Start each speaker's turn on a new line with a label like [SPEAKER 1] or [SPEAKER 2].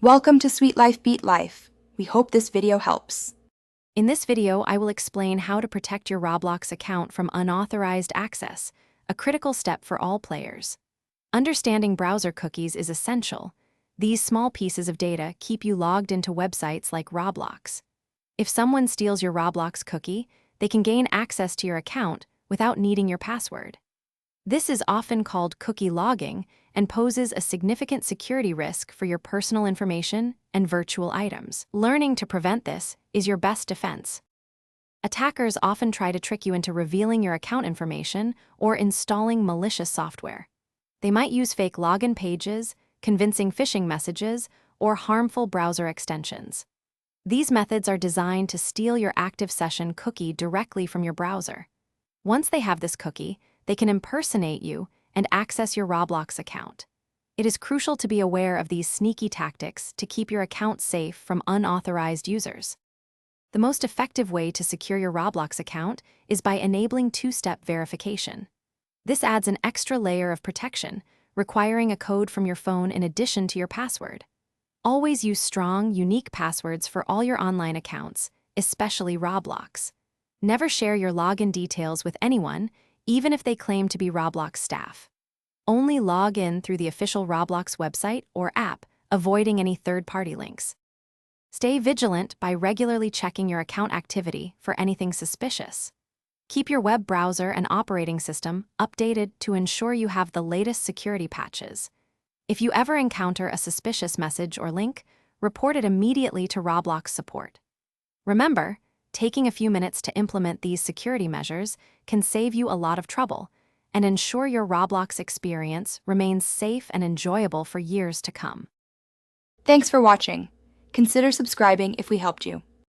[SPEAKER 1] Welcome to Sweet Life Beat Life. We hope this video helps.
[SPEAKER 2] In this video, I will explain how to protect your Roblox account from unauthorized access, a critical step for all players. Understanding browser cookies is essential. These small pieces of data keep you logged into websites like Roblox. If someone steals your Roblox cookie, they can gain access to your account without needing your password. This is often called cookie logging and poses a significant security risk for your personal information and virtual items. Learning to prevent this is your best defense. Attackers often try to trick you into revealing your account information or installing malicious software. They might use fake login pages, convincing phishing messages, or harmful browser extensions. These methods are designed to steal your active session cookie directly from your browser. Once they have this cookie, they can impersonate you and access your Roblox account. It is crucial to be aware of these sneaky tactics to keep your account safe from unauthorized users. The most effective way to secure your Roblox account is by enabling two-step verification. This adds an extra layer of protection, requiring a code from your phone in addition to your password. Always use strong, unique passwords for all your online accounts, especially Roblox. Never share your login details with anyone, even if they claim to be Roblox staff. Only log in through the official Roblox website or app, avoiding any third-party links. Stay vigilant by regularly checking your account activity for anything suspicious. Keep your web browser and operating system updated to ensure you have the latest security patches. If you ever encounter a suspicious message or link, report it immediately to Roblox support. Remember, taking a few minutes to implement these security measures can save you a lot of trouble and ensure your Roblox experience remains safe and enjoyable for years to come.
[SPEAKER 1] Thanks for watching. Consider subscribing if we helped you.